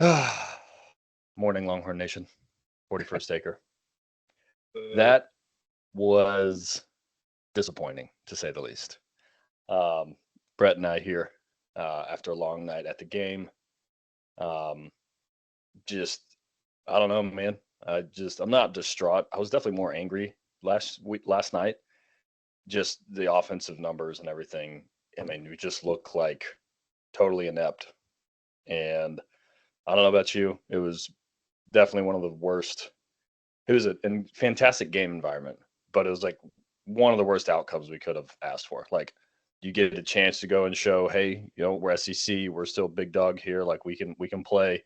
Morning, Longhorn Nation, 41st Acre. Uh, That was disappointing, to say the least. Um, Brett and I here after a long night at the game. Um, just, I don't know, man. I'm not distraught. I was definitely more angry last night. Just the offensive numbers and everything. I mean, we just look like totally inept. And I don't know about you. It was definitely one of the worst. It was a fantastic game environment, but it was like one of the worst outcomes we could have asked for. Like, you get a chance to go and show, hey, we're SEC, we're still big dog here, like we can play,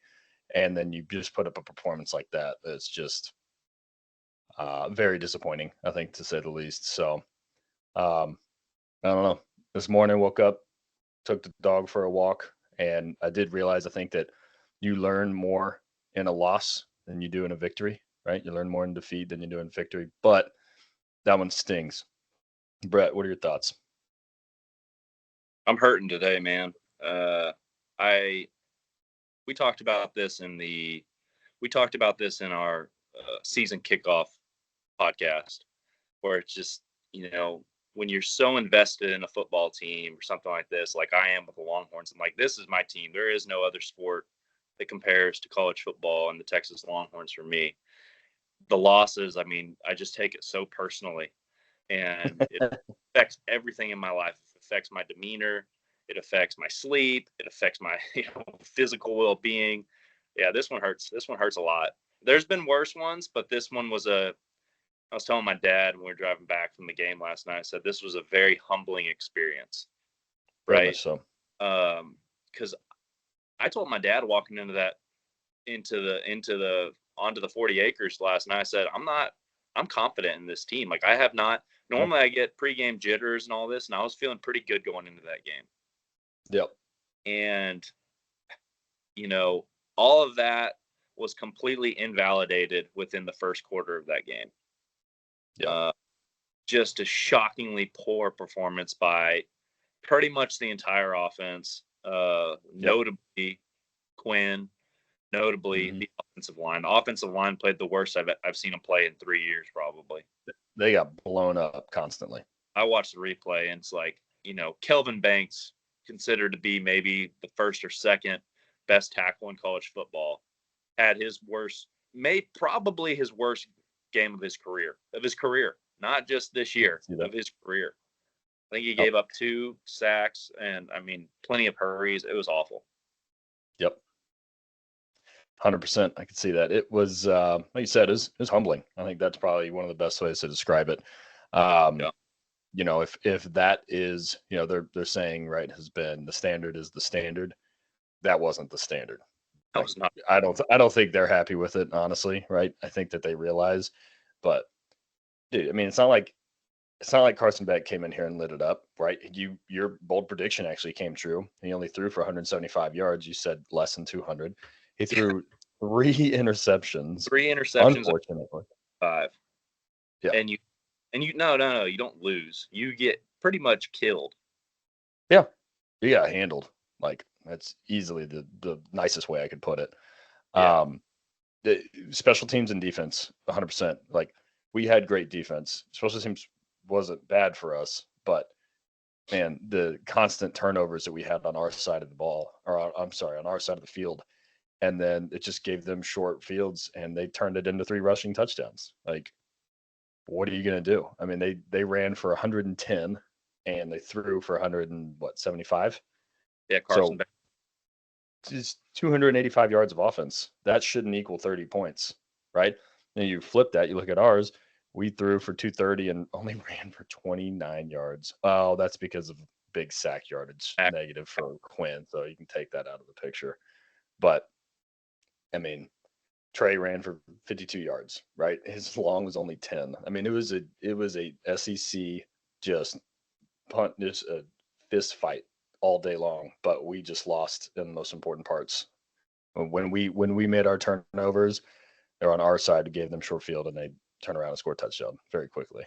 and then you just put up a performance like that. It's just very disappointing, I think, to say the least. So I don't know. This morning, woke up, took the dog for a walk, and I did realize, I think, that you learn more in a loss than you do in a victory, right? You learn more in defeat than you do in victory, but that one stings. Brett, what are your thoughts? I'm hurting today, man. I we talked about this in our season kickoff podcast, where it's just when you're so invested in a football team or something like this, like I am with the Longhorns, and like this is my team. There is no other sport that compares to college football and the Texas Longhorns for me. The losses, I mean, I just take it so personally, and it affects everything in my life. It affects my demeanor. It affects my sleep. It affects my physical well-being. Yeah, this one hurts. This one hurts a lot. There's been worse ones, but this one was a. I was telling my dad when we were driving back from the game last night. I said this was a very humbling experience, Very right? much so. Because I told my dad walking into the onto the 40 acres last night. I said I'm confident in this team. Like I have not Yep. normally I get pregame jitters and all this, and I was feeling pretty good going into that game. Yep. And you know, all of that was completely invalidated within the first quarter of that game. Yep. Uh, just a shockingly poor performance by pretty much the entire offense, Yep. notably Quinn, notably Hmm. the offensive line. The offensive line played the worst I've seen them play in 3 years, probably. They got blown up constantly. I watched the replay, and it's like, Kelvin Banks, considered to be maybe the first or second best tackle in college football, had his worst, probably his worst game of his career, not just this I can year, see that. of his career. I think he Yep. gave up 2 sacks and, I mean, plenty of hurries. It was awful. Yep. 100%. I can see that. It was, like you said, is humbling. I think that's probably one of the best ways to describe it. Um, Yeah, if that is, they're saying, right, has been the standard is the standard. That wasn't the standard. that Like, was not. I don't think they're happy with it, honestly, right? I think that they realize, but dude, I mean, it's not like Carson Beck came in here and lit it up, right? Your bold prediction actually came true. He only threw for 175 yards. You said less than 200. He threw three interceptions, 3 interceptions, unfortunately. 5. Yeah. And no, you don't lose. You get pretty much killed. Yeah. He got handled. Like, that's easily the nicest way I could put it. Yeah. Um, the special teams and defense, 100%. Like, we had great defense. Special teams wasn't bad for us, but man, the constant turnovers that we had on our side of the ball, or I'm sorry, on our side of the field, and then it just gave them short fields, and they turned it into three rushing touchdowns. Like, what are you going to do? I mean, they ran for 110, and they threw for 100 and what 75. Yeah, Carson So Beck. just 285 yards of offense. That shouldn't equal 30 points, right? And you flip that, you look at ours. We threw for 230 and only ran for 29 yards. Oh, that's because of big sack yardage negative for Quinn. So you can take that out of the picture. But I mean, Trey ran for 52 yards, right? His long was only 10. I mean, it was a SEC just just a fist fight all day long, but we just lost in the most important parts. When we made our turnovers, they're on our side, gave them short field, and they turn around and score a touchdown very quickly.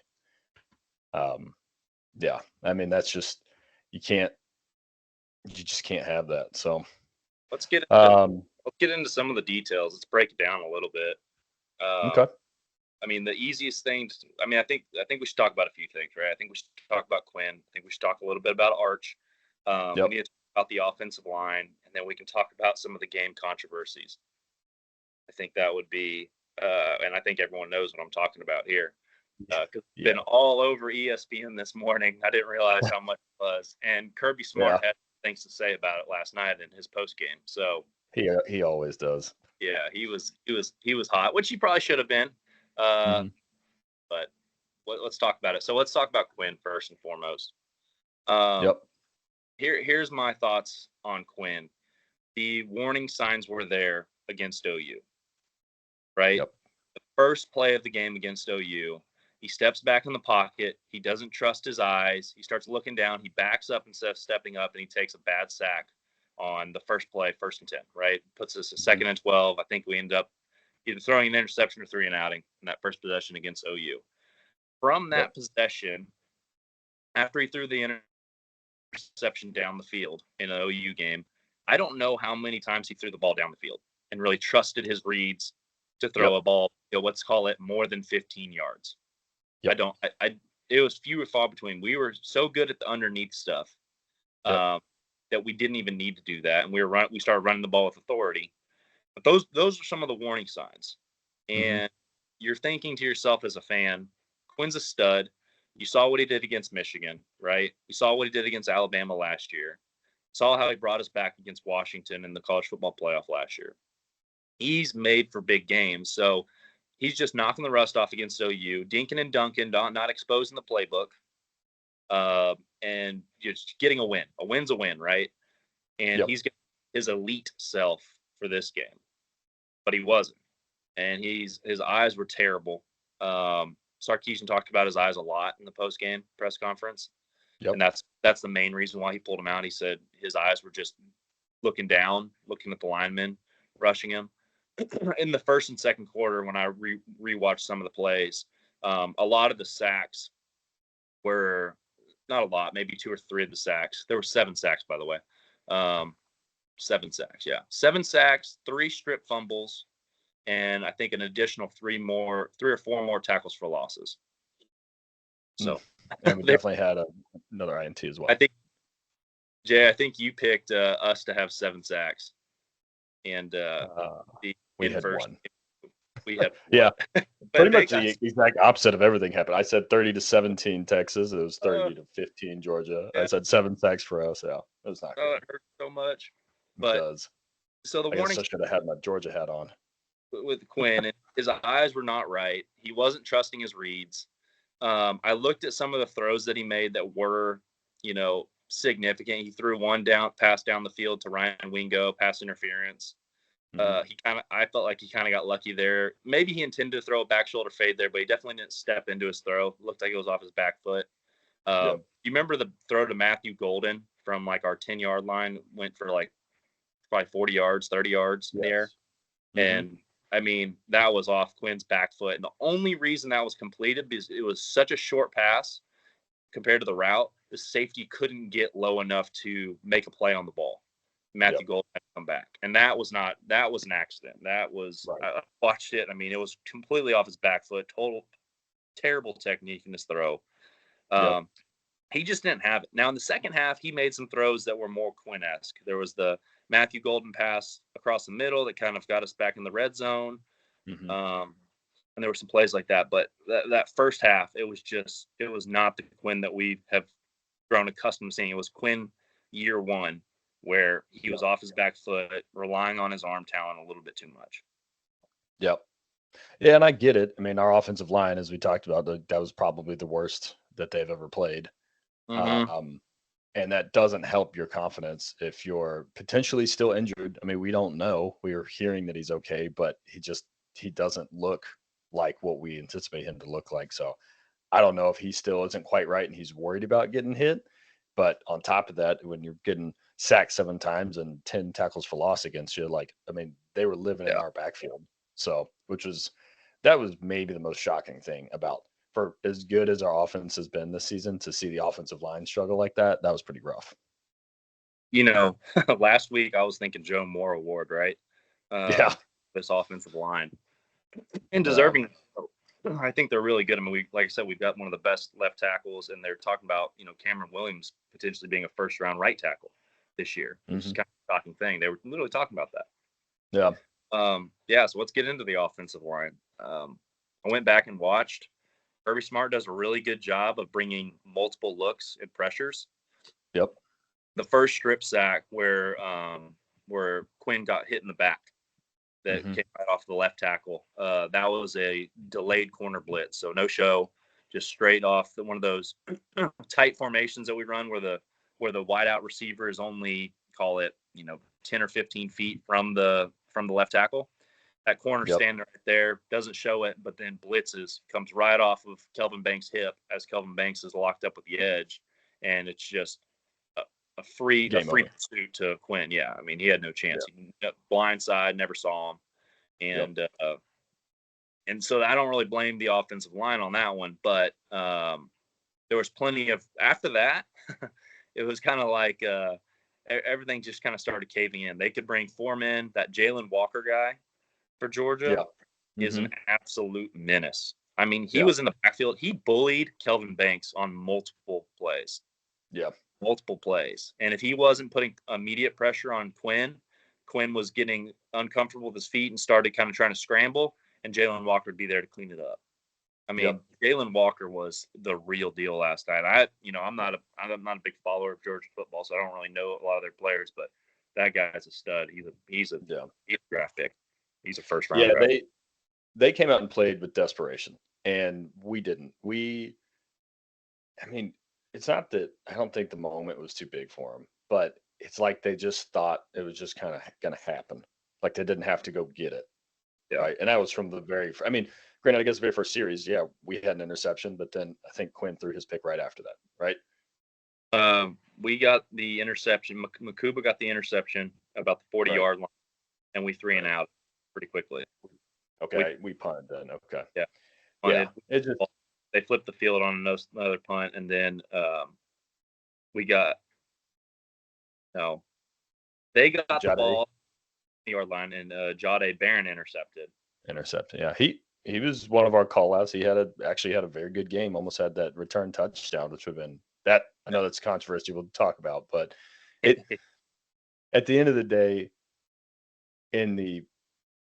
Um, yeah, I mean that's just you just can't have that. So Let's get into um, get into some of the details. Let's break it down a little bit. Okay. I mean, the easiest thing. I think we should talk about a few things, right? I think we should talk about Quinn. I think we should talk a little bit about Arch. We Yep. need to talk about the offensive line, and then we can talk about some of the game controversies. I think that would be, and I think everyone knows what I'm talking about here. Because it's been all over ESPN this morning. I didn't realize how much it was. And Kirby Smart had things to say about it last night in his post game. So he always does. Yeah, he was hot, which he probably should have been. But let's talk about it. So let's talk about Quinn first and foremost. Yep. Here's my thoughts on Quinn. The warning signs were there against OU, right? Yep. The first play of the game against OU, he steps back in the pocket. He doesn't trust his eyes. He starts looking down. He backs up instead of stepping up, and he takes a bad sack on the first play, 1st and 10, right? Puts us at 2nd and 12. I think we end up either throwing an interception or 3 and outing in that first possession against OU. From that possession, after he threw the interception down the field in an OU game, I don't know how many times he threw the ball down the field and really trusted his reads to throw a ball, let's call it more than 15 yards. It was few and far between. We were so good at the underneath stuff that we didn't even need to do that. And we started running the ball with authority. But those are some of the warning signs. And you're thinking to yourself as a fan, Quinn's a stud. You saw what he did against Michigan, right? You saw what he did against Alabama last year. Saw how he brought us back against Washington in the college football playoff last year. He's made for big games. So he's just knocking the rust off against OU, dinking and dunking, not exposing the playbook, and just getting a win. A win's a win, right? And he's getting his elite self for this game, but he wasn't. And his eyes were terrible. Sarkisian talked about his eyes a lot in the post-game press conference, and that's the main reason why he pulled him out. He said his eyes were just looking down, looking at the linemen rushing him. In the first and second quarter, when I rewatched some of the plays, a lot of the sacks were not a lot, maybe 2 or 3 of the sacks. There were 7 sacks, by the way. 7 sacks, 7 sacks, 3 strip fumbles, and I think an additional 3 or 4 more tackles for losses. So, and we definitely had another INT as well. I think, Jay, you picked us to have 7 sacks, and we had 1. We had pretty much the exact opposite of everything happened. I said 30-17 Texas. It was 30-15 Georgia. I said 7 sacks for us. Yeah, it was not good. It hurt so much. But it does. So the warning. I should have had my Georgia hat on with Quinn, and his eyes were not right. He wasn't trusting his reads. I looked at some of the throws that he made that were, significant. He threw one pass down the field to Ryan Wingo, pass interference. I felt like he kind of got lucky there. Maybe he intended to throw a back shoulder fade there, but he definitely didn't step into his throw. Looked like it was off his back foot. You remember the throw to Matthew Golden from like our 10-yard line, went for like probably 40 yards, 30 yards there. And I mean, that was off Quinn's back foot. And the only reason that was completed because it was such a short pass compared to the route, the safety couldn't get low enough to make a play on the ball. Matthew Golden had to come back. And that was an accident. That was, I watched it. I mean, it was completely off his back foot, total terrible technique in his throw. He just didn't have it. Now, in the second half, he made some throws that were more Quinn-esque. There was the Matthew Golden pass across the middle that kind of got us back in the red zone. And there were some plays like that. But that first half, it was not the Quinn that we have grown accustomed to seeing. It was Quinn year 1, where he was off his back foot, relying on his arm talent a little bit too much. Yeah, and I get it. I mean, our offensive line, as we talked about, that was probably the worst that they've ever played. And that doesn't help your confidence if you're potentially still injured. I mean, we don't know. We are hearing that he's okay, but he doesn't look like what we anticipate him to look like. So I don't know if he still isn't quite right and he's worried about getting hit. But on top of that, when you're getting sacked 7 times and 10 tackles for loss against you, they were living in our backfield. So, that was maybe the most shocking thing about, for as good as our offense has been this season, to see the offensive line struggle like that was pretty rough. Last week I was thinking Joe Moore Award, right? Yeah. This offensive line, and Yeah. deserving. I think they're really good. I mean, like I said, we've got one of the best left tackles, and they're talking about Cameron Williams potentially being a first round right tackle this year, which is Hmm. kind of a shocking thing. They were literally talking about that. Yeah. Yeah, so let's get into the offensive line. I went back and watched. Kirby Smart does a really good job of bringing multiple looks and pressures. Yep. The first strip sack where Quinn got hit in the back that Hmm. came right off the left tackle. That was a delayed corner blitz, so no show, just straight off one of those tight formations that we run where the wideout receiver is only call it 10 or 15 feet from the left tackle. That corner Yep. standing right there doesn't show it, but then blitzes, comes right off of Kelvin Banks' hip as Kelvin Banks is locked up with the edge, and it's just a free Game over. pursuit to Quinn. Yeah, I mean he had no chance. Yep. He blind side, never saw him, Yep. and so I don't really blame the offensive line on that one, but there was plenty of after that. It was kind of like everything just kind of started caving in. They could bring 4 men. That Jalen Walker guy for Georgia Yeah. is Hmm. an absolute menace. I mean, he Yeah. was in the backfield. He bullied Kelvin Banks on multiple plays, Yeah. multiple plays. And if he wasn't putting immediate pressure on Quinn, Quinn was getting uncomfortable with his feet and started kind of trying to scramble, and Jalen Walker would be there to clean it up. I mean, Yep. Jalen Walker was the real deal last night. I'm not a big follower of Georgia football, so I don't really know a lot of their players, but that guy's a stud. Yeah. He's a draft pick. He's a first round Yeah. draft. They came out and played with desperation, and we didn't. I mean, it's not that I don't think the moment was too big for them, but it's like they just thought it was just kind of going to happen. Like they didn't have to go get it, Yeah. right? And that was from the I mean, granted, I guess the very first series, yeah, we had an interception, but then I think Quinn threw his pick right after that, right? We got the interception. Makuba got the interception about the 40 Right. yard line, and we three and Right. out pretty quickly. We Okay, we punted then. Okay. yeah Yeah. punted. It just They flipped the field on another punt, and then we got no. They got the Jade ball the yard line, and Jade Barron intercepted. intercepted. Yeah. He was one of our call outs. He actually had a very good game, almost had that return touchdown, which would have been that I know that's controversial to talk about, but it at the end of the day, in the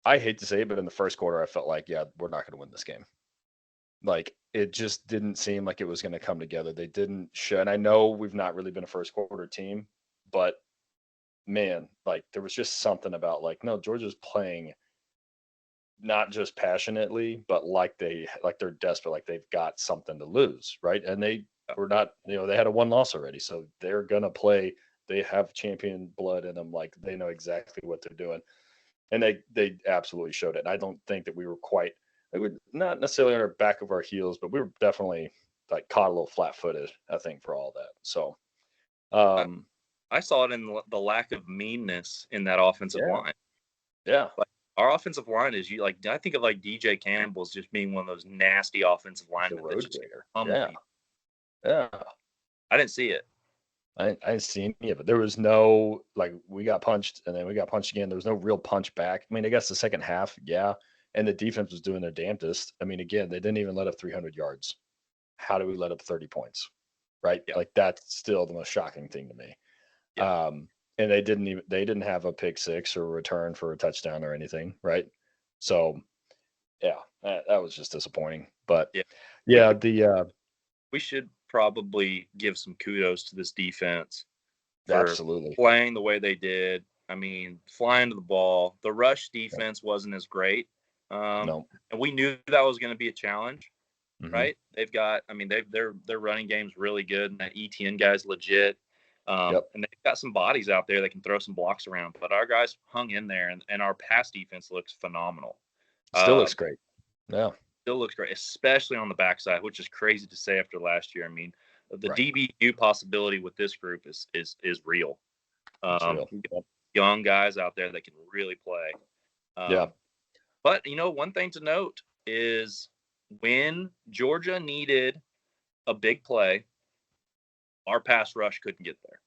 I hate to say it, but in the first quarter, I felt like, yeah, we're not going to win this game. Like it just didn't seem like it was going to come together. They didn't show, and I know we've not really been a first quarter team, but man, like there was just something about like, no, Georgia's playing not just passionately, but like they're desperate, like they've got something to lose, right? And they were not, they had a one loss already, so they're gonna play. They have champion blood in them, like they know exactly what they're doing, and they absolutely showed it. And I don't think that we were quite, we were not necessarily on our back of our heels, but we were definitely like caught a little flat footed, I think, for all that. So, I, um, I saw it in the lack of meanness in that offensive yeah, line. yeah, Like our offensive line is you like I think of like DJ Campbell's just being one of those nasty offensive the linemen that road just grader, pummel yeah, people. yeah. I didn't see it. I didn't see any of it. There was no like we got punched and then we got punched again. There was no real punch back. I mean, I guess the second half, yeah, and the defense was doing their damnedest. I mean, again, they didn't even let up 300 yards. How do we let up 30 points? Right? Yeah, Like that's still the most shocking thing to me. yeah. And they didn't have a pick six or a return for a touchdown or anything, right? So yeah, that was just disappointing. But Yeah. We yeah, should the we should probably give some kudos to this defense for absolutely playing the way they did. I mean, flying to the ball. The rush defense wasn't as great, no. and we knew that was going to be a challenge, Hmm. right? They've got, I mean, their running game's really good, and that ETN guy's legit. Yep. And they've got some bodies out there that can throw some blocks around. But our guys hung in there, and our pass defense looks phenomenal. Still Uh, looks great. Yeah. Still looks great, especially on the backside, which is crazy to say after last year. I mean, the Right. DBU possibility with this group is real. It's real. Yep. Young guys out there that can really play. Yeah. Um, but one thing to note is when Georgia needed a big play, our pass rush couldn't get there,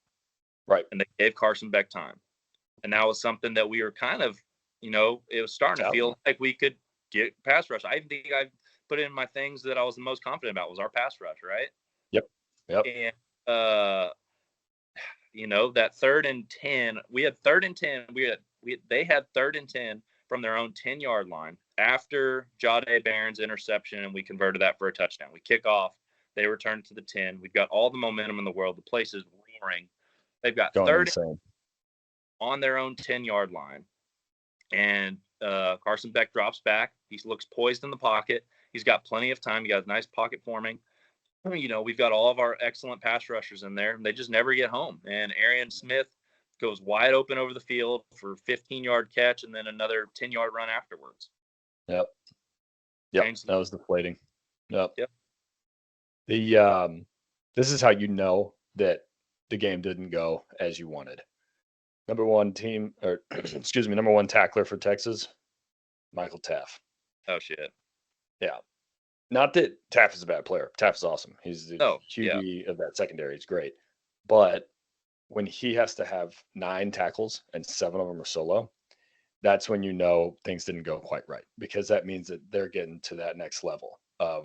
Right. and they gave Carson Beck time. And that was something that we were kind of it was starting to Challenging. feel like we could get pass rush. I think I put in my things that I was the most confident about was our pass rush, right? Yep. Yep. And that 3rd and 10, we had 3rd and 10. They had 3rd and 10 from their own 10-yard line after Jade Barron's interception, and we converted that for a touchdown. We kick off, they return to the 10. We've got all the momentum in the world. The place is roaring. They've got Going third insane. on their own 10-yard line, and Carson Beck drops back. He looks poised in the pocket. He's got plenty of time. He got a nice pocket forming. We've got all of our excellent pass rushers in there. They just never get home. And Arian Smith goes wide open over the field for a 15-yard catch and then another 10-yard run afterwards. Yep. Yep. That was deflating. Yep. Yep. This is how you know that the game didn't go as you wanted. Number one tackler for Texas, Michael Taff. Oh, shit. Yeah. Not that Taff is a bad player. Taff is awesome. He's the QB of that secondary. It's great. But when he has to have 9 tackles and 7 of them are solo, that's when you know things didn't go quite right, because that means that they're getting to that next level of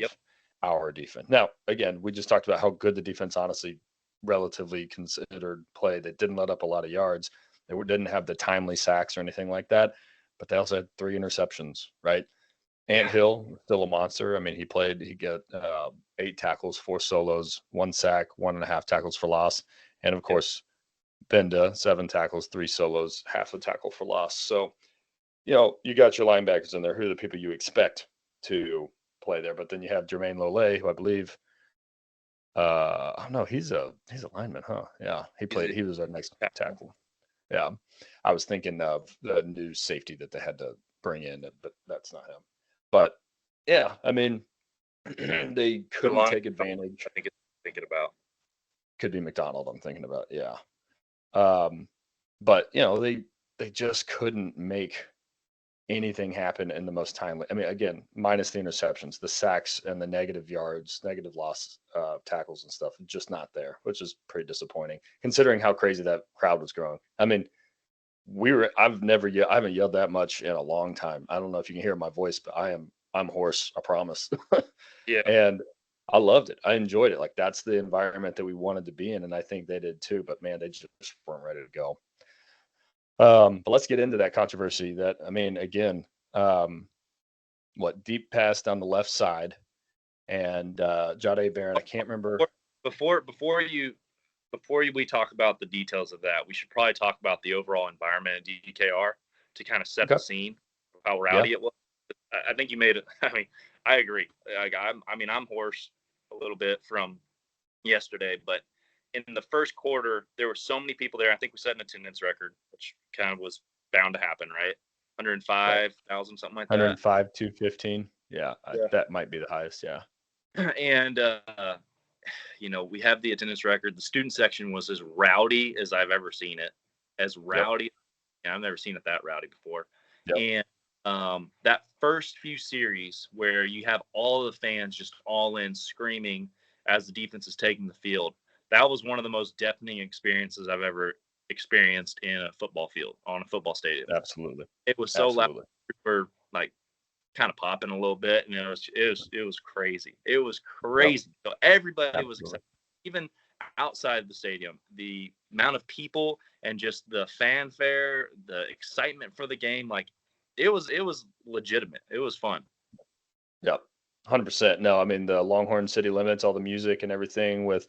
our defense. Now, again, we just talked about how good the defense honestly relatively considered play. They didn't let up a lot of yards. They didn't have the timely sacks or anything like that, but they also had 3 interceptions, right? Ant Hill, still a monster. I mean, he got 8 tackles, 4 solos, 1 sack, 1.5 tackles for loss. And of course, Benda, 7 tackles, 3 solos, half a tackle for loss. So, you got your linebackers in there. Who are the people you expect to play there? But then you have Jermaine Lole, who I believe, no, he's a lineman, huh? Yeah, he was our next tackle. Yeah, I was thinking of the new safety that they had to bring in, but that's not him. But yeah, I mean, they couldn't take advantage. I think it's thinking about. Could be McDonald. I'm thinking about. Yeah. But they just couldn't make anything happen in the most timely. I mean, again, minus the interceptions, the sacks, and the negative yards, negative loss tackles and stuff, just not there, which is pretty disappointing considering how crazy that crowd was growing. I mean, I haven't yelled that much in a long time. I don't know if you can hear my voice, but I'm hoarse, I promise. Yeah. And I loved it. I enjoyed it. Like, that's the environment that we wanted to be in, and I think they did too. But man, they just weren't ready to go. But let's get into that controversy. Again, deep pass down the left side, and Jade Barron. I can't remember. Before we talk about the details of that, we should probably talk about the overall environment at DKR to kind of set the scene of how rowdy it was. I think you made it. I mean, I agree. I'm hoarse a little bit from yesterday, but in the first quarter, there were so many people there. I think we set an attendance record, which kind of was bound to happen, right? 105,000, something like that. 105, 215. Yeah, that might be the highest. Yeah. And we have the attendance record. The student section was as rowdy as I've ever seen it. As rowdy. Yep. Yeah, I've never seen it that rowdy before. Yep. And that first few series where you have all of the fans just all in screaming as the defense is taking the field, that was one of the most deafening experiences I've ever experienced in a football field, on a football stadium. Absolutely. It was so loud. We're like kind of popping a little bit, and it was crazy. It was crazy. Yep. So everybody was excited. Even outside the stadium, the amount of people and just the fanfare, the excitement for the game, like it was legitimate. It was fun. Yep. 100%. No, I mean, the Longhorn city limits, all the music and everything with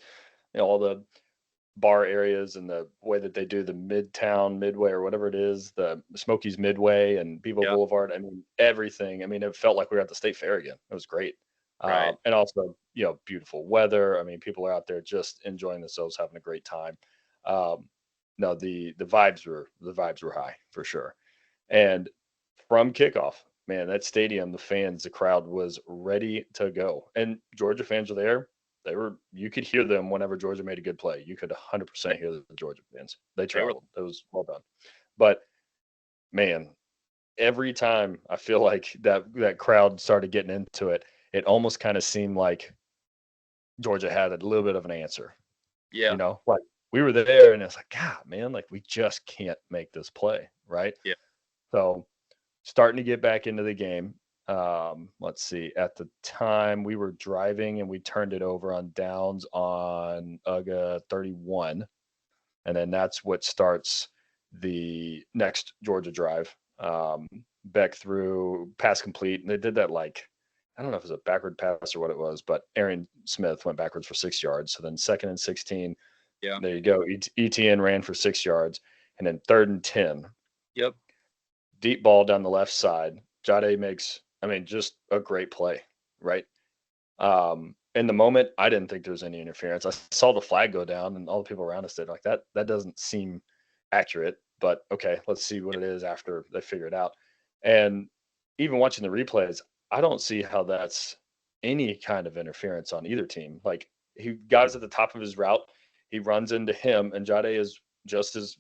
all the bar areas and the way that they do the Midtown Midway or whatever it is, the Smokies Midway and Bevo Boulevard. I mean, everything. I mean, it felt like we were at the State Fair again. It was great. Right. And also, beautiful weather. I mean, people are out there just enjoying themselves, having a great time. No, the vibes were high for sure. And from kickoff, man, that stadium, the fans, the crowd was ready to go. And Georgia fans were there. You could hear them whenever Georgia made a good play. You could 100% hear the Georgia fans. They traveled. It was well done. But man, every time I feel like that crowd started getting into it, it almost kind of seemed like Georgia had a little bit of an answer. Yeah. Like we were there and it's like, God, man, like we just can't make this play. Right. Yeah. So starting to get back into the game. Let's see. At the time, we were driving and we turned it over on downs on UGA 31, and then that's what starts the next Georgia drive. Beck through pass complete, and they did that like I don't know if it was a backward pass or what it was, but Aaron Smith went backwards for 6 yards. So then 2nd and 16, Yeah. there you go. ETN ran for 6 yards, and then 3rd and 10, Yep. deep ball down the left side. Jade makes, I mean, just a great play, right? In the moment, I didn't think there was any interference. I saw the flag go down, and all the people around us did like that. That doesn't seem accurate, but okay, let's see what it is after they figure it out. And even watching the replays, I don't see how that's any kind of interference on either team. Like he got at the top of his route, he runs into him, and Jade is just as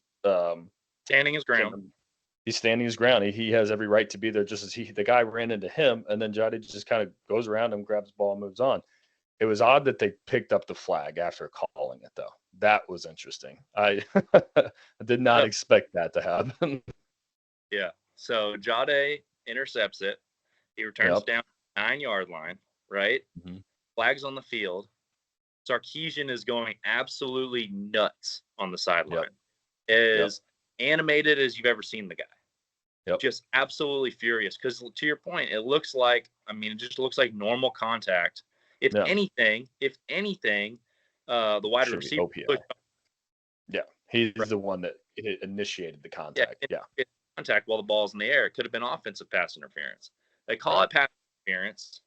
Standing his ground. he's standing his ground. He has every right to be there, just as the guy ran into him, and then Jade just kind of goes around him, grabs the ball, and moves on. It was odd that they picked up the flag after calling it, though. That was interesting. I did not expect that to happen. Yeah. So Jade intercepts it. He returns down 9-yard line, right? Mhm. Flags on the field. Sarkisian is going absolutely nuts on the sideline. As animated as you've ever seen the guy. Just absolutely furious. Because to your point, it looks like, I mean, it just looks like normal contact. If anything, the wide receiver. Yeah, he's the one that initiated the contact. Yeah. Contact while the ball's in the air. It could have been offensive pass interference. They call it pass interference.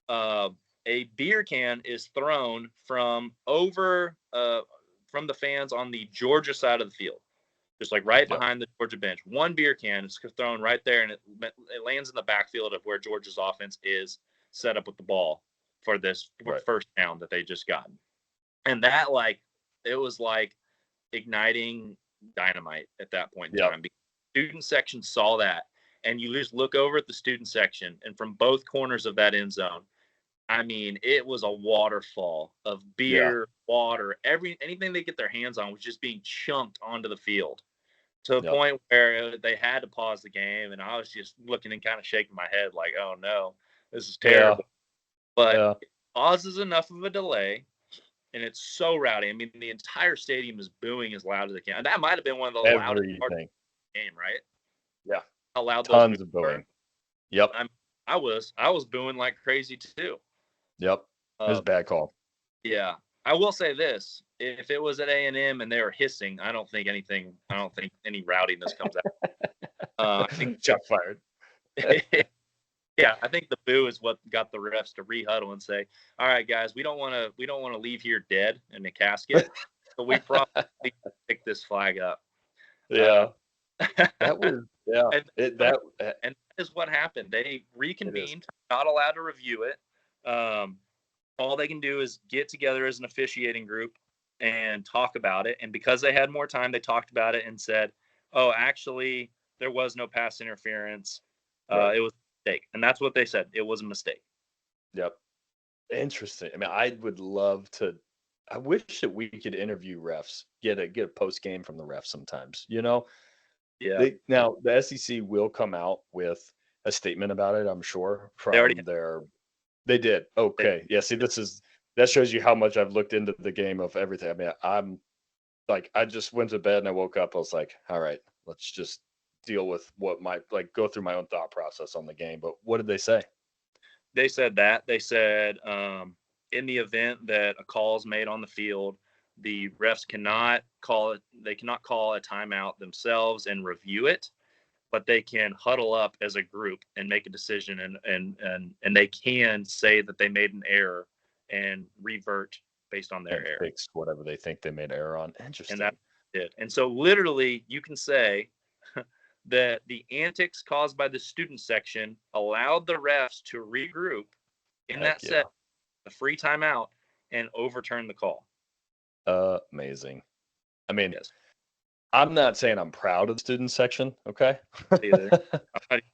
A beer can is thrown from over from the fans on the Georgia side of the field, just like right behind the Georgia bench. One beer can is thrown right there, and it lands in the backfield of where Georgia's offense is set up with the ball for this first down that they just got. And that, it was like igniting dynamite at that point in time. Because the student section saw that, and you just look over at the student section, and from both corners of that end zone, I mean, it was a waterfall of beer, water, anything they get their hands on was just being chunked onto the field to the point where they had to pause the game. And I was just looking and kind of shaking my head like, oh no, this is terrible. But it causes enough of a delay, and it's so rowdy. I mean, the entire stadium is booing as loud as they can. And that might have been one of the loudest parts of the game, right? Yeah. How loud Tons those of booing. Yep. I was booing like crazy too. Yep. It was a bad call. Yeah. I will say this. If it was at A&M and they were hissing, I don't think any rowdiness comes out. I think shot fired. Yeah, I think the boo is what got the refs to re-huddle and say, "All right, guys, we don't want to leave here dead in a casket, so we probably pick this flag up." Yeah, that was and that is what happened. They reconvened, not allowed to review it. All they can do is get together as an officiating group and talk about it. And because they had more time, they talked about it and said, "Oh, actually, there was no pass interference. It was a mistake." And that's what they said. It was a mistake. Yep. Interesting. I mean, I would love to. I wish that we could interview refs, get a post game from the refs sometimes. Yeah. Now the SEC will come out with a statement about it. I'm sure They did. Okay. Yeah. See, that shows you how much I've looked into the game of everything. I mean, I'm like, I just went to bed and I woke up. I was like, all right, let's just deal with what go through my own thought process on the game. But what did they say? They said that. They said in the event that a call is made on the field, the refs cannot call it. They cannot call a timeout themselves and review it, but they can huddle up as a group and make a decision, and they can say that they made an error and revert based on their error. Fix whatever they think they made error on. Interesting. And that's it. And so literally you can say that the antics caused by the student section allowed the refs to regroup in that set, a free timeout, and overturn the call. Amazing. I mean, I'm not saying I'm proud of the student section. Okay.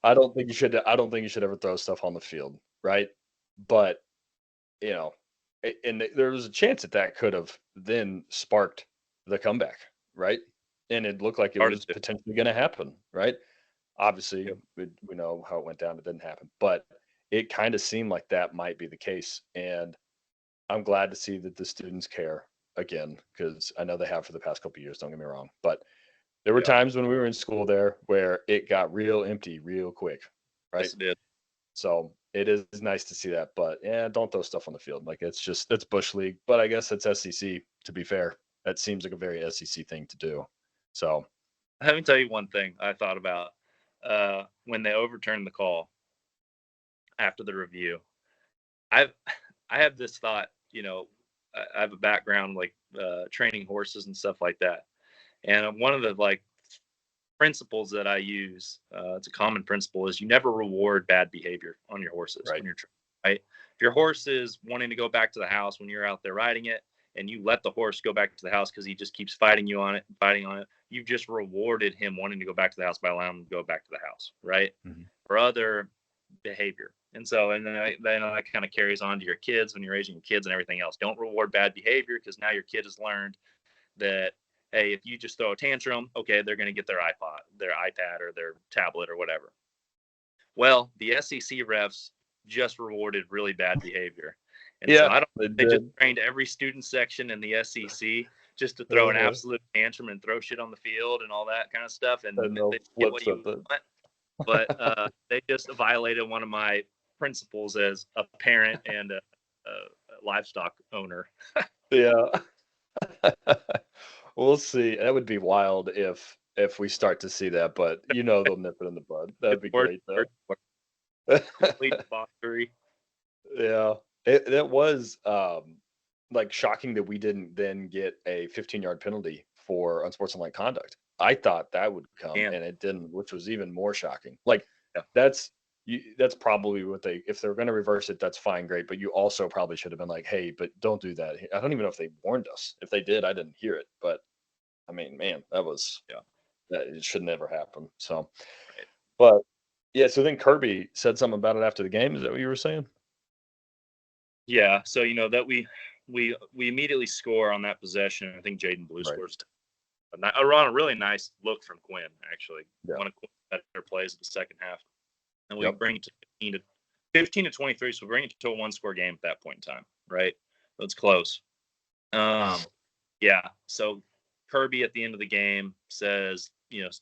I don't think you should ever throw stuff on the field. Right. But, and there was a chance that could have then sparked the comeback. Right. And it looked like it was potentially going to happen. Right. Obviously, Yep. we know how it went down. It didn't happen, but it kind of seemed like that might be the case. And I'm glad to see that the students care again, because I know they have for the past couple of years. Don't get me wrong, but there were Yep. times when we were in school there where it got real empty real quick, right? Yes, it did. So it is nice to see that, but yeah, don't throw stuff on the field. Like it's bush league, but I guess it's SEC. To be fair, that seems like a very SEC thing to do. So Let me tell you one thing I thought about when they overturned the call after the review. I've I have this thought. I have a background like training horses and stuff like that, and one of the like principles that I use, it's a common principle, is you never reward bad behavior on your horses right. when you're training, right? If your horse is wanting to go back to the house when you're out there riding it, and you let the horse go back to the house because he just keeps fighting you on it, fighting on it, you've just rewarded him wanting to go back to the house by allowing him to go back to the house, right? Mhm. For other behavior. And then that kind of carries on to your kids when you're raising your kids and everything else. Don't reward bad behavior because now your kid has learned that, hey, if you just throw a tantrum, okay, they're going to get their iPad, or their tablet or whatever. Well, the SEC refs just rewarded really bad behavior. And so Yeah, I don't they they just did. trained every student section in the SEC just to throw an Uh, absolute tantrum and throw shit on the field and all that kind of stuff, and and they they'll get flip what you something. want. But they just violated one of my principles as a parent and a livestock owner. Yeah. We'll see. That would be wild if we start to see that, but they'll nip it in the bud. That'd It's be worth great it. though. Complete debauchery. Yeah. That was like shocking that we didn't then get a 15-yard penalty for unsportsmanlike conduct. I thought that would come And and it didn't, which was even more shocking. Like yeah, that's that's probably what they, if they're going to reverse it, that's fine, great. But you also probably should have been like, hey, but don't do that. I don't even know if they warned us. If they did, I didn't hear it. But I mean, man, yeah, that it should never happen. So, right. but yeah, so then Kirby said something about it after the game. Is that what you were saying? Yeah. So that we immediately score on that possession. I think Jaden Blue Right. scores a really nice look from Quinn, actually. Yeah. One of Quinn's better plays of the second half. And we Yep. bring it to 15 to 23. So we bring it to a one-score game at that point in time, right? So it's close. Yeah. So Kirby at the end of the game says,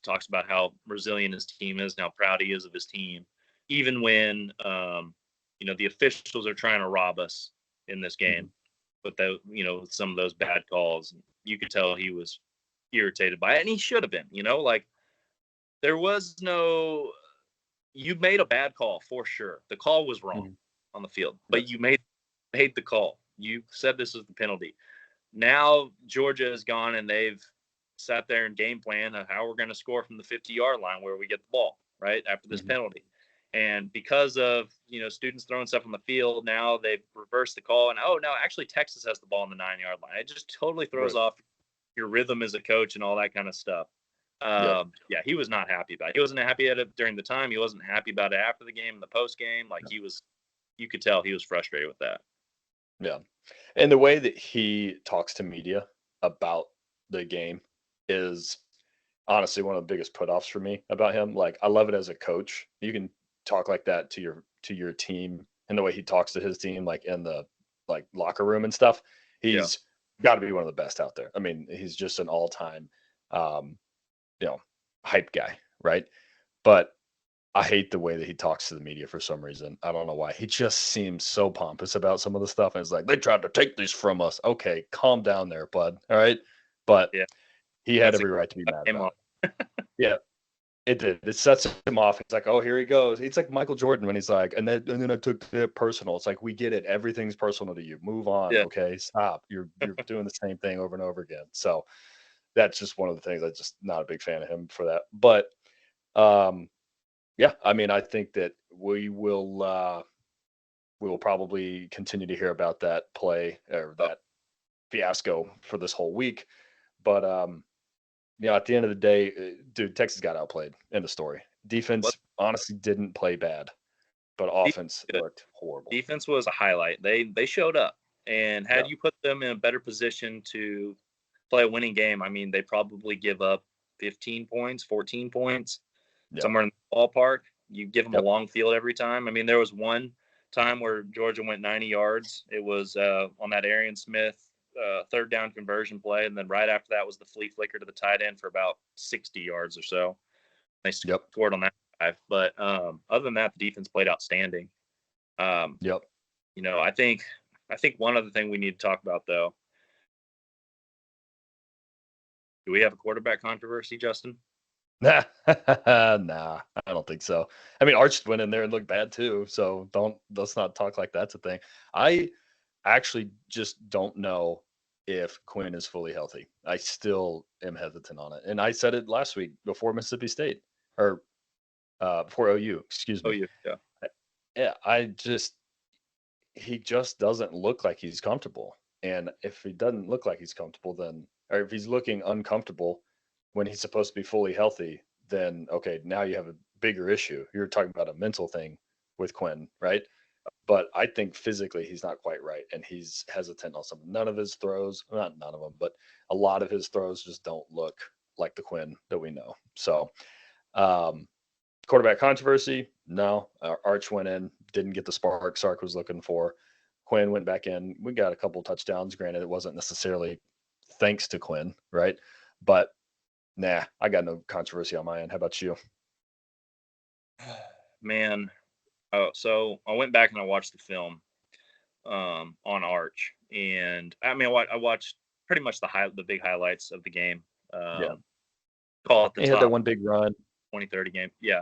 talks about how resilient his team is and how proud he is of his team, even when, the officials are trying to rob us in this game. Mhm. But some of those bad calls, you could tell he was irritated by it, and he should have been. Like there was no. You made a bad call for sure. The call was wrong Mhm. on the field, but Yes. you made the call. You said this was the penalty. Now Georgia has gone and they've sat there and game plan of how we're going to score from the 50-yard line where we get the ball right after this Mhm. penalty. And because of students throwing stuff on the field, now they've reversed the call, and oh no, actually Texas has the ball on the 9-yard line. It just totally throws Right. off your rhythm as a coach and all that kind of stuff. Yep. Yeah, he was not happy about it. He wasn't happy at it during the time. He wasn't happy about it after the game, the post game. Like you could tell he was frustrated with that. Yeah. And the way that he talks to media about the game is honestly one of the biggest put offs for me about him. Like I love it as a coach. You can talk like that to your team, and the way he talks to his team, like in the like locker room and stuff. Yeah, He's got to be one of the best out there. I mean, he's just an all time, um, you know, hype guy, right? But I hate the way that he talks to the media for some reason. I don't know why. He just seems so pompous about some of the stuff. And it's like, they tried to take these from us. Okay, calm down there, bud. All right. But yeah, he had that's every right to be mad came about on. it. Yeah, it did. It sets him off. It's like, oh, here he goes. It's like Michael Jordan when he's like, and then I took it personal. It's like, we get it. Everything's personal to you. Move on. Yeah, Okay. Stop. You're doing the same thing over and over again. So that's just one of the things. I'm just not a big fan of him for that. But um yeah, I mean, I think that we will probably continue to hear about that play or oh, that fiasco for this whole week. But at the end of the day, dude, Texas got outplayed. End of story. what Defense honestly didn't play bad, but offense good. looked horrible. Defense was a highlight. They showed up, and had Yeah. you put them in a better position to play a winning game, I mean, they probably give up 15 points, 14 points. Yep. somewhere in the ballpark. You give them a Yep. long field every time. I mean, there was one time where Georgia went 90 yards. It was on that Arian Smith third down conversion play, and then right after that was the flea flicker to the tight end for about 60 yards or so. They Yep. scored on that drive. But other than that, the defense played outstanding. Yep. I think one other thing we need to talk about though. Do we have a quarterback controversy, Justin? Nah, nah, I don't think so. I mean, Arch went in there and looked bad too. So let's not talk like that's a thing. I actually just don't know if Quinn is fully healthy. I still am hesitant on it. And I said it last week before Mississippi State or before OU, excuse Oh, me. yeah. Yeah, he just doesn't look like he's comfortable. And if he doesn't look like he's comfortable, then, or if he's looking uncomfortable when he's supposed to be fully healthy, then okay, now you have a bigger issue. You're talking about a mental thing with Quinn, right? But I think physically he's not quite right, and he's hesitant on some. None of his throws, not none of them, but a lot of his throws just don't look like the Quinn that we know. So, um, quarterback controversy, no. Arch went in, didn't get the spark Sark was looking for. Quinn went back in. We got a couple touchdowns. Granted, it wasn't necessarily thanks to Quinn, right? But nah, I got no controversy on my end. How about you? Man, so I went back and I watched the film on Arch, and I mean, I watched pretty much the big highlights of the game. Yeah, Um, Call it the he had that top one big run. 20-30 game. Yeah,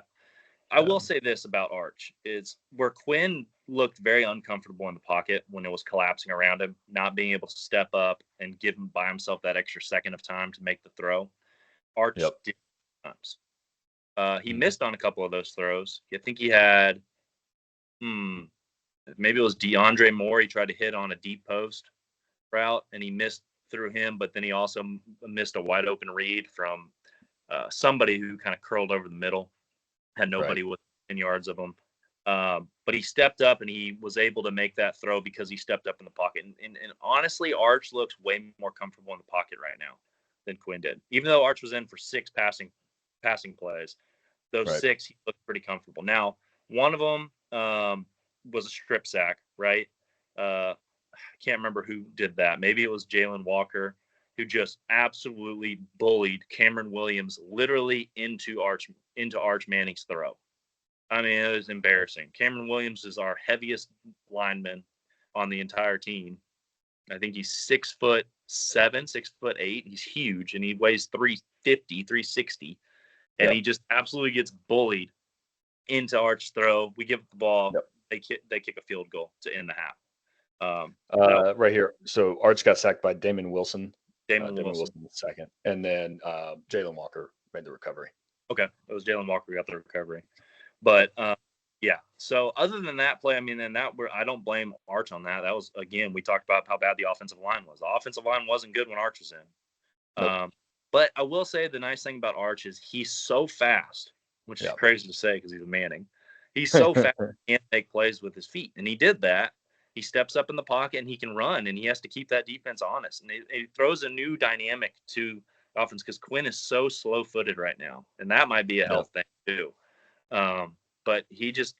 I will say this about Arch is where Quinn looked very uncomfortable in the pocket when it was collapsing around him, not being able to step up and give him by himself that extra second of time to make the throw. Arch Yep. did times. He Mhm. missed on a couple of those throws. I think he had, maybe it was DeAndre Moore. He tried to hit on a deep post route and he missed through him, but then he also missed a wide open read from somebody who kind of curled over the middle, had Right. nobody within 10 yards of him. But he stepped up and he was able to make that throw because he stepped up in the pocket. And honestly, Arch looks way more comfortable in the pocket right now than Quinn did. Even though Arch was in for 6 passing plays, those Right. 6 he looked pretty comfortable. Now, one of them was a strip sack, right? I can't remember who did that. Maybe it was Jalen Walker, who just absolutely bullied Cameron Williams literally into Arch Manning's throw. I mean, it was embarrassing. Cameron Williams is our heaviest lineman on the entire team. I think he's 6'7", 6'8". He's huge, and he weighs 350, 360. And Yep. he just absolutely gets bullied into Arch's throw. We give up the ball. Yep. They kick a field goal to end the half. That Right here. So Arch got sacked by Damon Wilson. Damon Damon Wilson. Wilson the second, and then Jalen Walker made the recovery. Okay, it was Jalen Walker who got the recovery. But yeah. So other than that play, I mean, and that I don't blame Arch on that. That was, again, we talked about how bad the offensive line was. The offensive line wasn't good when Arch was in. Nope. But I will say the nice thing about Arch is he's so fast, which is Yeah. crazy to say because he's a Manning. He's so fast he can't make plays with his feet, and he did that. He steps up in the pocket and he can run, and he has to keep that defense honest. And it throws a new dynamic to offense because Quinn is so slow-footed right now, and that might be a Yeah. health thing too. But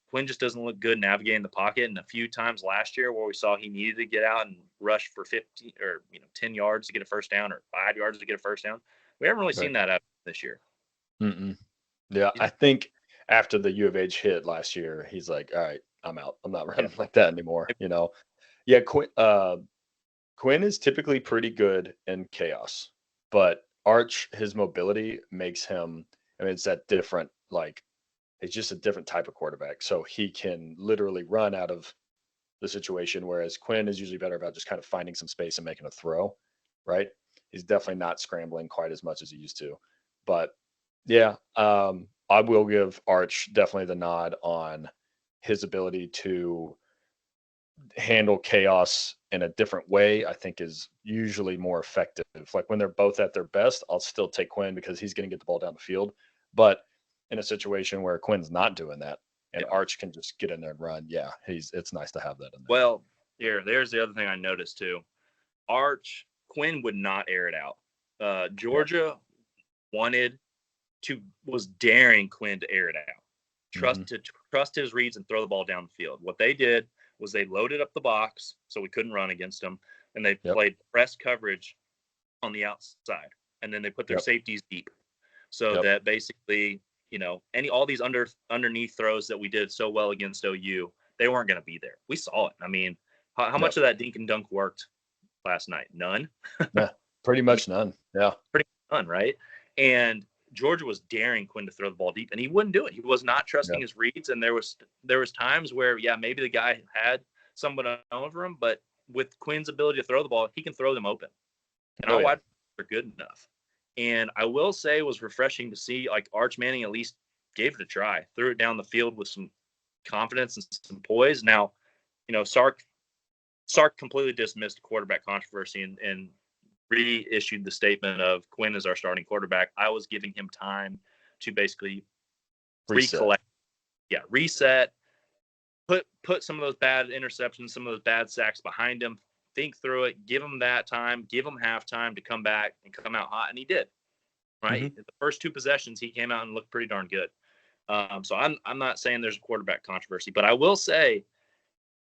Quinn just doesn't look good navigating the pocket. And a few times last year where we saw he needed to get out and rush for 15 or 10 yards to get a first down or 5 yards to get a first down, we haven't really Right. seen that out this year. Mm-mm. Yeah, I think after the U of H hit last year, he's like, "All right, I'm out. I'm not running like that anymore." Yeah. Quinn is typically pretty good in chaos, but Arch, his mobility makes him. I mean, it's that different. Like, it's just a different type of quarterback. So he can literally run out of the situation, whereas Quinn is usually better about just kind of finding some space and making a throw. Right? He's definitely not scrambling quite as much as he used to, but yeah, I will give Arch definitely the nod on his ability to handle chaos in a different way. I think is usually more effective. Like when they're both at their best, I'll still take Quinn because he's going to get the ball down the field. But in a situation where Quinn's not doing that and Yeah. Arch can just get in there and run, yeah, it's nice to have that in there. Well, there's the other thing I noticed too. Quinn would not air it out. Yeah. Georgia wanted was daring Quinn to air it out. Mm-hmm. Trust his reads and throw the ball down the field. What they did was they loaded up the box so we couldn't run against them, and they Yep. played press coverage on the outside, and then they put their Yep. safeties deep, so Yep. that basically, all these underneath throws that we did so well against OU, they weren't going to be there. We saw it. I mean, how much Yep. of that dink and dunk worked last night? None. Yeah. Pretty I mean, much none. Yeah. pretty much none, right? And Georgia was daring Quinn to throw the ball deep, and he wouldn't do it. He was not trusting Yeah. his reads, and there was times where, yeah, maybe the guy had someone over him, but with Quinn's ability to throw the ball, he can throw them open, and Oh our yeah. wide are good enough. And I will say it was refreshing to see, like, Arch Manning at least gave it a try, threw it down the field with some confidence and some poise. Now, Sark completely dismissed the quarterback controversy and reissued the statement of Quinn is our starting quarterback. I was giving him time to basically Reset. reset, put some of those bad interceptions, some of those bad sacks behind him, think through it, give him that time, give him halftime to come back and come out hot, and he did. Right, Mm-hmm. the first two possessions he came out and looked pretty darn good. So I'm not saying there's a quarterback controversy, but I will say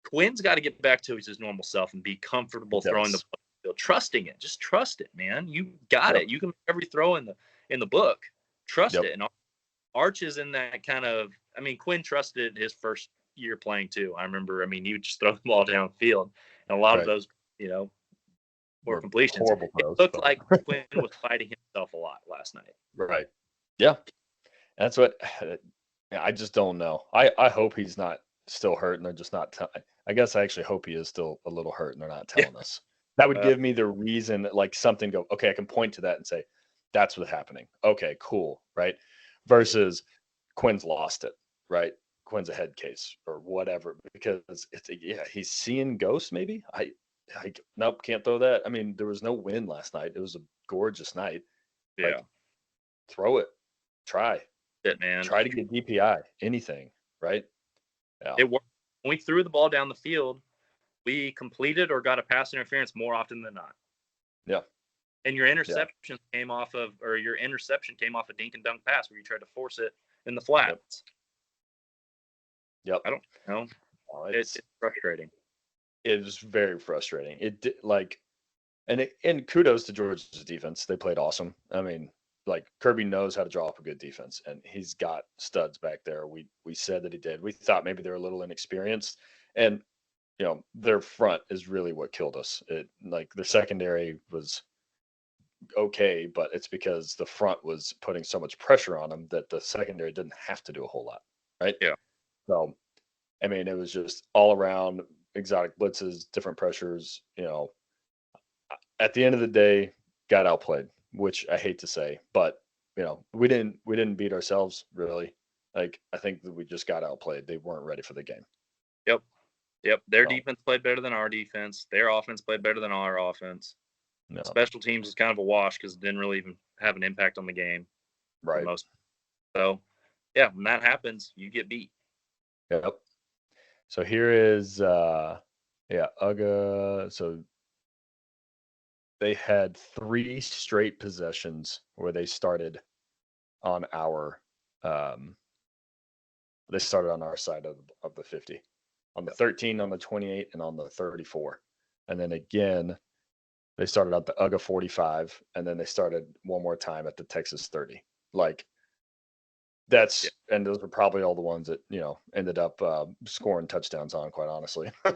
Quinn's got to get back to his normal self and be comfortable It throwing the does. ball, trusting it. Just trust it, man. You got Yep. it. You can make every throw in the book. Trust Yep. it. And Arch is in that kind of. I mean, Quinn trusted his first year playing too. I remember. I mean, he would just throw the ball downfield, and a lot of Right. those, were We're completions. horrible It throws, looked but like Quinn was fighting himself a lot last night. right. Yeah. That's what I just don't know. I hope he's not still hurt and they're just not I guess I actually hope he is still a little hurt and they're not Yeah. telling us. That would Uh, give me the reason, like something go, okay, I can point to that and say, that's what's happening. Okay, cool. Right. Versus Quinn's lost it. Right. Quinn's a head case or whatever, because he's seeing ghosts maybe. Nope, can't throw that. I mean, there was no wind last night. It was a gorgeous night. yeah. Like, throw it. Try. It, man. Try to get DPI, anything, right? Yeah. It worked. When we threw the ball down the field, we completed or got a pass interference more often than not. Yeah. And your Yeah. interception came off of a dink and dunk pass where you tried to force it in the Yep. flats. Yep. I don't know. Oh, It's frustrating. it was very frustrating. And kudos to Georgia's defense. They played awesome. I mean, like Kirby knows how to draw up a good defense, and he's got studs back there. We said that he did. We thought maybe they're a little inexperienced, and their front is really what killed us. Like their secondary was okay, but it's because the front was putting so much pressure on them that the secondary didn't have to do a whole lot, right? Yeah. So, I mean, it was just all around exotic blitzes, different pressures. At the end of the day, got outplayed, which I hate to say, but we didn't beat ourselves really. Like I think that we just got outplayed. They weren't ready for the game. Yep. Their So, defense played better than our defense. Their offense played better than our offense. no, Special teams is kind of a wash because it didn't really even have an impact on the game for right. most. So, yeah, when that happens, you get beat. Yep. So here is UGA. So they had 3 straight possessions where they started on our side of the 50, on the 13, on the 28, and on the 34. And then again, they started at the UGA 45, and then they started one more time at the Texas 30. Like and those were probably all the ones that ended up scoring touchdowns on, quite honestly. Right.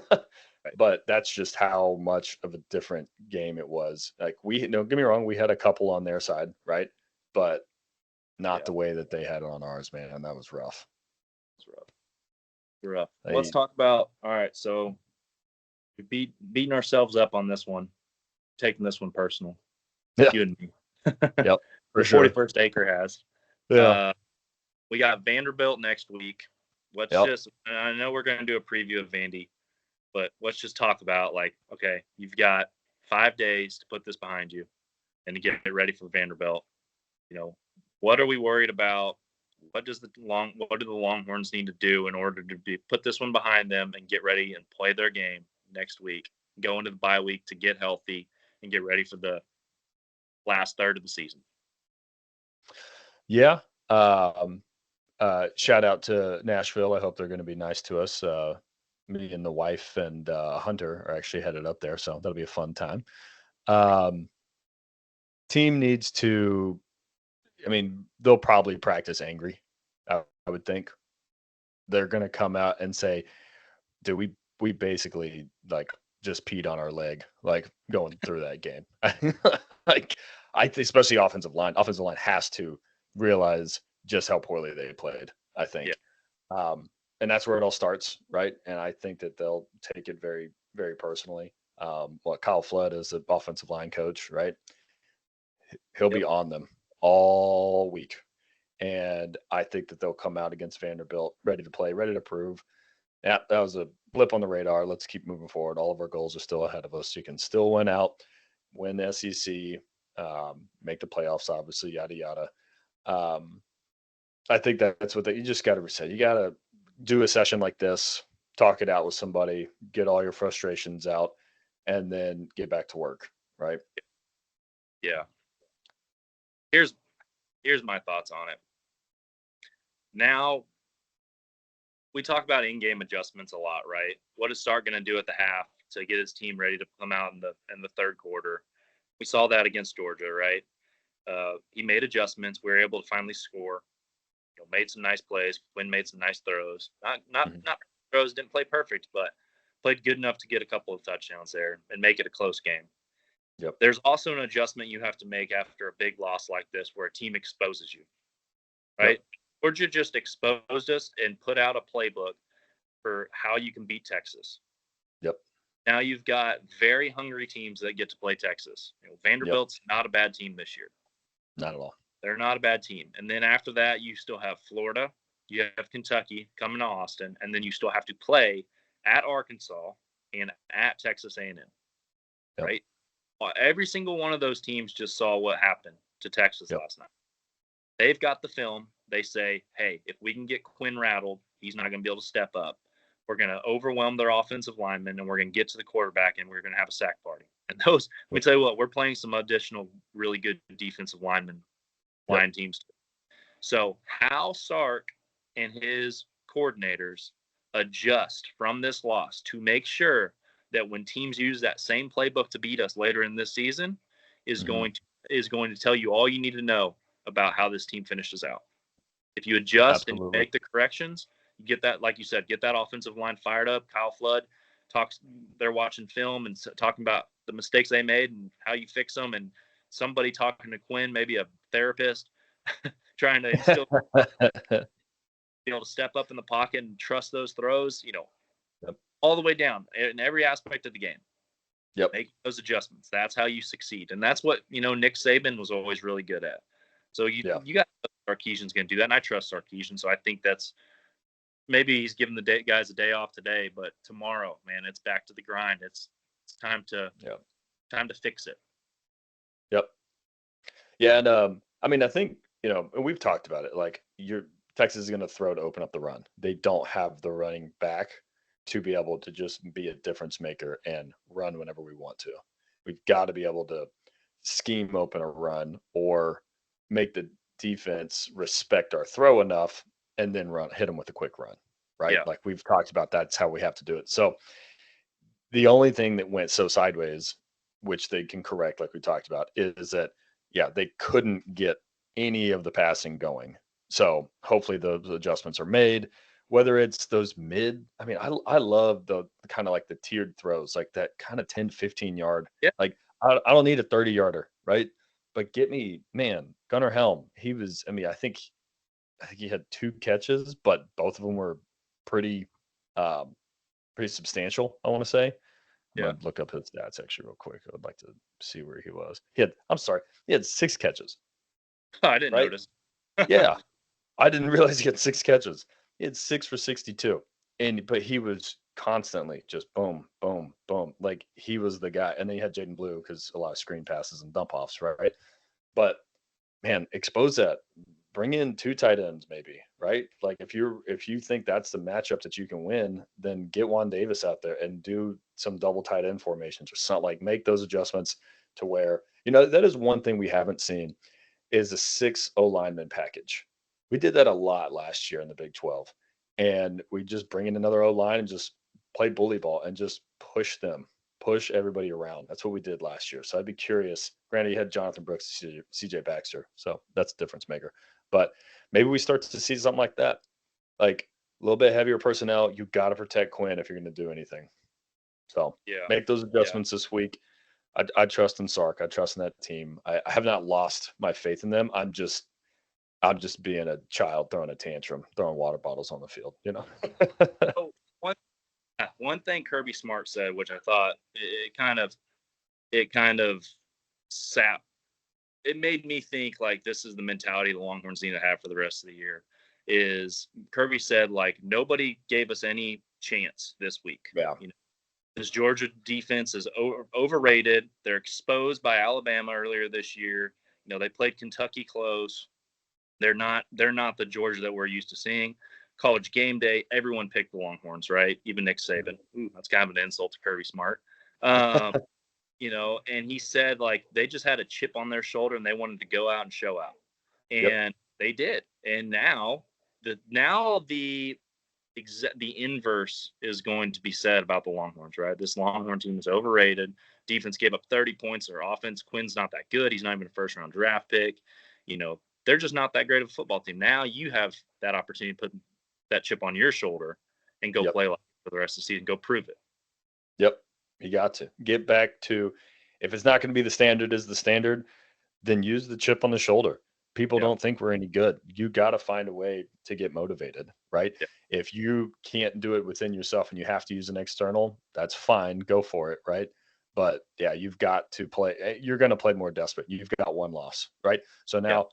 But that's just how much of a different game it was. Like don't get me wrong, we had a couple on their side, right? But not the way that they had it on ours, man. And that was rough. It's rough. Let's talk about. All right, so we beating ourselves up on this one, taking this one personal. Yeah. You and me. Yep. For the sure. 41st Acre has. Yeah. We got Vanderbilt next week. I know we're going to do a preview of Vandy, but let's just talk about, like, okay, you've got 5 days to put this behind you and to get it ready for Vanderbilt. What are we worried about? What do the Longhorns need to do in order to put this one behind them and get ready and play their game next week, go into the bye week to get healthy and get ready for the last third of the season? Yeah. Shout out to Nashville. I hope they're going to be nice to us. Me and the wife and Hunter are actually headed up there, so that'll be a fun time. Um, team needs to. I mean, they'll probably practice angry. I would think they're going to come out and say, "Dude, we basically like just peed on our leg, like going through that game." Like I think, especially offensive line has to realize just how poorly they played. I Yeah. think. Um, and that's where it all starts, right? And I think that they'll take it very, very personally. Kyle Flood is the offensive line coach, right? He'll Yep. be on them all week. And I think that they'll come out against Vanderbilt ready to play, ready to prove. Yeah, that was a blip on the radar. Let's keep moving forward. All of our goals are still ahead of us. You can still win out, win the SEC, make the playoffs, obviously, yada, yada. Um, I think that's what you just got to reset. You got to do a session like this, talk it out with somebody, get all your frustrations out, and then get back to work. Right. Yeah. Here's here's my thoughts on it. Now we talk about in-game adjustments a lot, right? What is Stark going to do at the half to get his team ready to come out in the third quarter? We saw that against Georgia, right? He made adjustments. We were able to finally score. Made some nice plays. Quinn made some nice throws. Mm-hmm. Not throws. Didn't play perfect, but played good enough to get a couple of touchdowns there and make it a close game. Yep. There's also an adjustment you have to make after a big loss like this, where a team exposes you, Yep. right? Georgia just exposed us and put out a playbook for how you can beat Texas. Yep. Now you've got very hungry teams that get to play Texas. Yep. Vanderbilt's not a bad team this year. Not at all. They're not a bad team. And then after that, you still have Florida, you have Kentucky coming to Austin, and then you still have to play at Arkansas and at Texas A&M, Yep. right? Well, every single one of those teams just saw what happened to Texas Yep. last night. They've got the film. They say, hey, if we can get Quinn rattled, he's not going to be able to step up. We're going to overwhelm their offensive linemen, and we're going to get to the quarterback, and we're going to have a sack party. And those, let me tell you what, we're playing some additional really good defensive line teams. So how Sark and his coordinators adjust from this loss to make sure that when teams use that same playbook to beat us later in this season is Mm-hmm. going to tell you all you need to know about how this team finishes out. If you adjust and Absolutely. make the corrections, you get that, like you said, get that offensive line fired up. Kyle Flood talks, they're watching film and talking about the mistakes they made and how you fix them. And somebody talking to Quinn, maybe a therapist, trying to instill be able to step up in the pocket and trust those throws, Yep. all the way down in every aspect of the game. Yep. Make those adjustments. That's how you succeed. And that's what, Nick Saban was always really good at. So you got Sarkisian's going to do that. And I trust Sarkisian. So I think that's maybe he's giving the guys a day off today, but tomorrow, man, it's back to the grind. It's time to fix it. Yep. Yeah. And I mean, I think, and we've talked about it. Like Texas is going to throw to open up the run. They don't have the running back to be able to just be a difference maker and run whenever we want to. We've got to be able to scheme open a run or make the defense respect our throw enough and then hit them with a quick run, right? Yeah. Like we've talked about, that's how we have to do it. So the only thing that went so sideways, which they can correct, like we talked about, is that, they couldn't get any of the passing going. So hopefully those adjustments are made. Whether it's those I mean, I love the kind of like the tiered throws, like that kind of 10, 15 yard. Yeah. Like I don't need a 30 yarder, right? But get me, man, Gunnar Helm. I think he had 2 catches, but both of them were pretty, um, pretty substantial, I want to say. I'm Yeah. gonna look up his stats actually real quick. I would like to see where he was. He had 6 catches, I didn't right? notice. Yeah. I didn't realize he had 6 catches. He had 6 for 62. But he was constantly just boom, boom, boom. Like he was the guy. And then you had Jaden Blue because a lot of screen passes and dump offs, right? But man, expose that. Bring in 2 tight ends, maybe, right? Like if you think that's the matchup that you can win, then get Juan Davis out there and do some double tight end formations or something. Like make those adjustments to where that is one thing we haven't seen is a 6 O lineman package. We did that a lot last year in the Big 12. And we just bring in another O line and just play bully ball and just push everybody around. That's what we did last year. So I'd be curious. Granted, you had Jonathan Brooks, CJ Baxter. So that's a difference maker. But maybe we start to see something like that. Like a little bit heavier personnel. You got to protect Quinn if you're going to do anything. So Yeah. make those adjustments this week. I trust in Sark. I trust in that team. I have not lost my faith in them. I'm just being a child throwing a tantrum, throwing water bottles on the field, you know. Oh, one thing Kirby Smart said, which I thought it kind of sap. It made me think like this is the mentality the Longhorns need to have for the rest of the year. Is Kirby said like nobody gave us any chance this week. Yeah. You know, this Georgia defense is overrated. They're exposed by Alabama earlier this year. You know, they played Kentucky close. They're not the Georgia that we're used to seeing. College game day, everyone picked the Longhorns, right? Even Nick Saban. Ooh, that's kind of an insult to Kirby Smart. You know, and he said like they just had a chip on their shoulder and they wanted to go out and show out. Yep. And they did. And now the inverse is going to be said about the Longhorns, right? This Longhorn team is overrated. Defense gave up 30 points. Their offense, Quinn's not that good. He's not even a first-round draft pick. You know, they're just not that great of a football team. Now you have that opportunity to put that chip on your shoulder and go Yep. play like for the rest of the season. Go prove it. Yep. You got to get back to, if it's not going to be the standard is the standard, then use the chip on the shoulder. People Yeah. don't think we're any good. You got to find a way to get motivated, right? Yeah. If you can't do it within yourself and you have to use an external, that's fine. Go for it, right? But yeah, you've got to play. You're going to play more desperate. You've got one loss, right? So now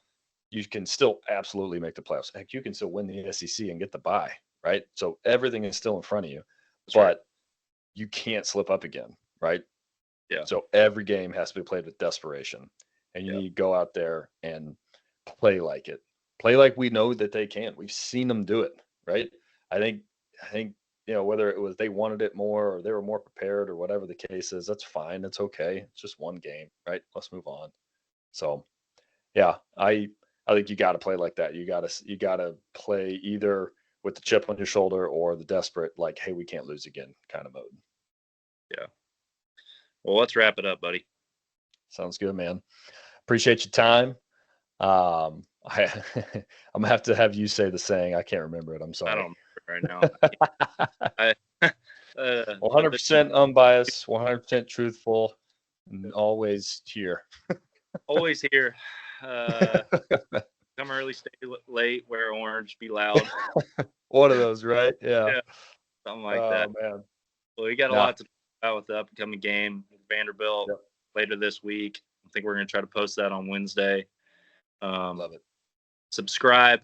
you can still absolutely make the playoffs. Heck, you can still win the SEC and get the bye, right? So everything is still in front of you, That's but right. you can't slip up again, right? Yeah. So every game has to be played with desperation, and you Yeah. need to go out there and play like it. Play like we know that they can. We've seen them do it, right? I think whether it was they wanted it more or they were more prepared or whatever the case is, that's fine. It's okay. It's just one game, right? Let's move on. So, yeah, I think you got to play like that. You got to play either with the chip on your shoulder or the desperate, like, hey, we can't lose again kind of mode. Yeah. Well, let's wrap it up, buddy. Sounds good, man. Appreciate your time. I'm gonna have to have you say the saying. I can't remember it. I'm I sorry. don't remember right now. I, 100% unbiased, 100% truthful, and always here. always here. Come early, stay late, wear orange, be loud. One of those, right? Yeah. Yeah, something like that. Oh man. Well, we got a lot to talk about with the upcoming game with Vanderbilt Yep. later this week. I think we're going to try to post that on Wednesday. Love it. Subscribe,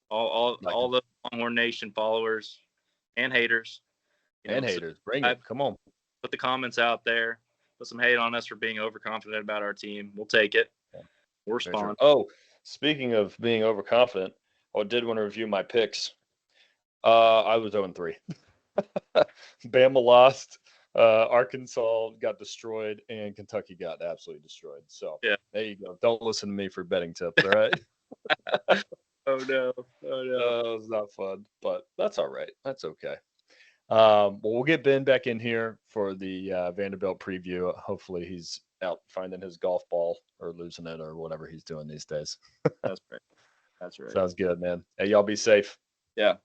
all Like the Longhorn Nation followers and haters. and haters, bring it. Come on. Put the comments out there. Put some hate on us for being overconfident about our team. We'll take it. Yeah. We'll respond. Oh, speaking of being overconfident, I did want to review my picks. I was 0-3. Bama lost. Arkansas got destroyed, and Kentucky got absolutely destroyed. So yeah, there you go. Don't listen to me for betting tips, all right? Oh no! It was not fun, but that's all right. That's okay. Well, we'll get Ben back in here for the Vanderbilt preview. Hopefully, he's out finding his golf ball or losing it or whatever he's doing these days. That's right. That's right. Sounds good, man. Hey, y'all be safe. Yeah.